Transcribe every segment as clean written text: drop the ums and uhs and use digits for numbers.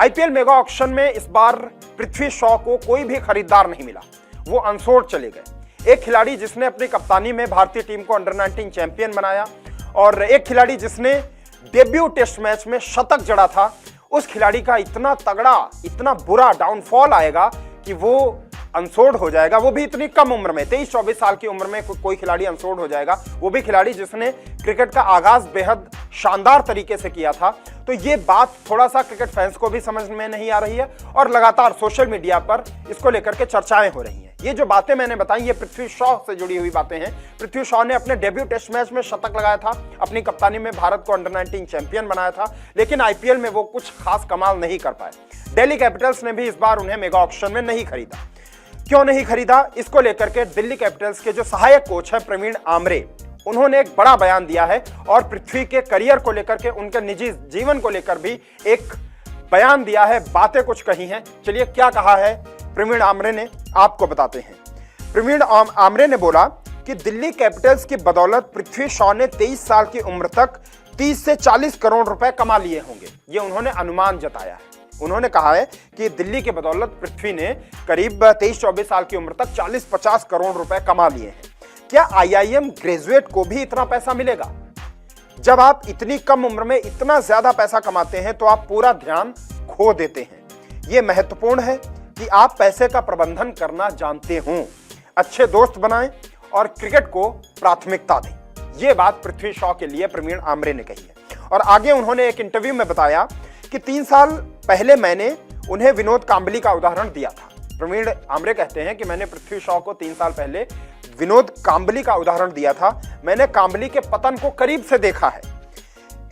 IPL mega auction में इस बार पृथ्वी शॉ को कोई भी खरीदार नहीं मिला, वो अनसोल्ड चले गए। एक खिलाड़ी जिसने अपनी कप्तानी में भारतीय टीम को अंडर 19 चैंपियन बनाया और एक खिलाड़ी जिसने डेब्यू टेस्ट मैच में शतक जड़ा था, उस खिलाड़ी का इतना तगड़ा, इतना बुरा डाउनफॉल आएगा कि वो अनसोल्ड हो जाएगा, वो भी इतनी कम उम्र में, 23-24 साल की उम्र में कोई खिलाड़ी अनसोल्ड हो जाएगा, वो भी खिलाड़ी जिसने क्रिकेट का आगाज बेहद शानदार तरीके से किया था। तो ये बात थोड़ा सा क्रिकेट फैंस को भी समझ में नहीं आ रही है और लगातार सोशल मीडिया पर इसको लेकर के चर्चाएं हो रही हैं। ये जो बातें मैंने बताई ये पृथ्वी शॉ से जुड़ी हुई बातें हैं। पृथ्वी शॉ ने अपने डेब्यू टेस्ट मैच में शतक लगाया था, अपनी कप्तानी में भारत को अंडर 19 चैंपियन बनाया था, लेकिन आईपीएल में वो कुछ खास कमाल नहीं कर पाए। दिल्ली कैपिटल्स ने भी इस बार उन्हें मेगा ऑक्शन में नहीं खरीदा। क्यों नहीं खरीदा, इसको लेकर के दिल्ली कैपिटल्स के जो सहायक कोच है प्रवीण आमरे, उन्होंने एक बड़ा बयान दिया है और पृथ्वी के करियर को लेकर के, उनके निजी जीवन को लेकर भी एक बयान दिया है, बातें कुछ कही हैं। चलिए क्या कहा है प्रवीण आमरे ने, आपको बताते हैं। प्रवीण आमरे ने बोला कि दिल्ली कैपिटल्स की बदौलत पृथ्वी शॉ ने 23 साल की उम्र तक 30 से 40 करोड़ रुपए कमा लिए होंगे, ये उन्होंने अनुमान जताया है। उन्होंने कहा है कि दिल्ली की बदौलत पृथ्वी ने करीब 23-24 साल की उम्र तक 40-50 करोड़ रुपए कमा लिए हैं। क्या आईआईएम ग्रेजुएट को भी इतना पैसा मिलेगा? जब आप इतनी कम उम्र में इतना ज्यादा पैसा कमाते हैं तो आप पूरा ध्यान खो देते हैं। यह महत्वपूर्ण है कि आप पैसे का प्रबंधन करना जानते हों, अच्छे दोस्त बनाएं और क्रिकेट को प्राथमिकता दें। यह बात पृथ्वी शॉ के लिए प्रवीण आमरे ने कही है। और आगे उन्होंने एक इंटरव्यू में बताया कि 3 साल पहले मैंने उन्हें विनोद कांबली का उदाहरण दिया था। प्रवीण आमरे कहते हैं कि मैंने पृथ्वी शॉ को 3 साल पहले विनोद कांबली का उदाहरण दिया था। मैंने कांबली के पतन को करीब से देखा है।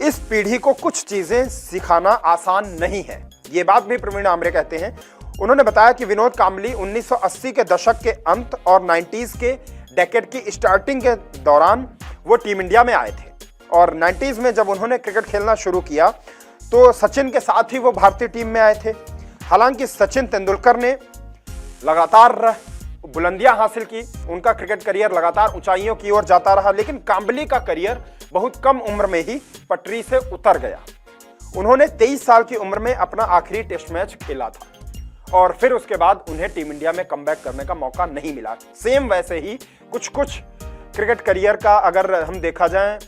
इस पीढ़ी को कुछ चीजें सिखाना आसान नहीं है, ये बात भी प्रवीण आमरे कहते हैं। उन्होंने बताया कि विनोद कांबली 1980 के दशक के अंत और 90s के डेकेड की स्टार्टिंग के दौरान वो टीम इंडिया में आए थे और 90s में जब उन्होंने क्रिकेट खेलना शुरू किया तो सचिन के साथ ही वो भारतीय टीम में आए थे। हालांकि सचिन तेंदुलकर ने लगातार बुलंदियां हासिल की, उनका क्रिकेट करियर लगातार ऊंचाइयों की ओर जाता रहा, लेकिन कांबली का करियर बहुत कम उम्र में ही पटरी से उतर गया। उन्होंने 23 साल की उम्र में अपना आखिरी टेस्ट मैच खेला था और फिर उसके बाद उन्हें टीम इंडिया में कमबैक करने का मौका नहीं मिला। सेम वैसे ही कुछ क्रिकेट करियर का अगर हम देखा जाए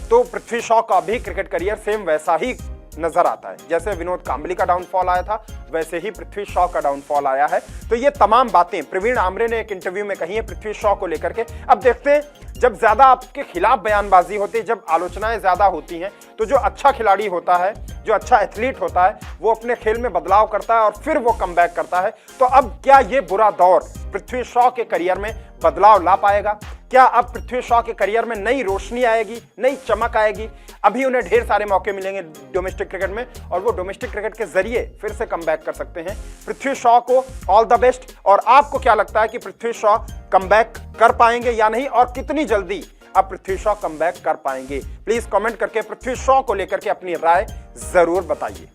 तो पृथ्वी शॉ का भी क्रिकेट करियर सेम वैसा ही नजर आता है। जैसे विनोद कांबली का डाउनफॉल आया था वैसे ही पृथ्वी शॉ का डाउनफॉल आया है। तो ये तमाम बातें प्रवीण आमरे ने एक इंटरव्यू में कही है पृथ्वी शॉ को लेकर के। अब देखते हैं, जब ज्यादा आपके खिलाफ बयानबाजी होती है, जब आलोचनाएं ज्यादा होती हैं, तो जो अच्छा खिलाड़ी होता है, जो अच्छा एथलीट होता है, वो अपने खेल में बदलाव करता है और फिर वो कमबैक करता है। तो अब क्या ये बुरा दौर पृथ्वी शॉ के करियर में बदलाव ला पाएगा? क्या अब पृथ्वी शॉ के करियर में नई रोशनी आएगी, नई चमक आएगी? अभी उन्हें ढेर सारे मौके मिलेंगे डोमेस्टिक क्रिकेट में और वो डोमेस्टिक क्रिकेट के जरिए फिर से कमबैक कर सकते हैं। पृथ्वी शॉ को ऑल द बेस्ट। और आपको क्या लगता है कि पृथ्वी शॉ कमबैक कर पाएंगे या नहीं, और कितनी जल्दी अब पृथ्वी शॉ कमबैक कर पाएंगे? प्लीज कमेंट करके पृथ्वी शॉ को लेकर के अपनी राय जरूर बताइए।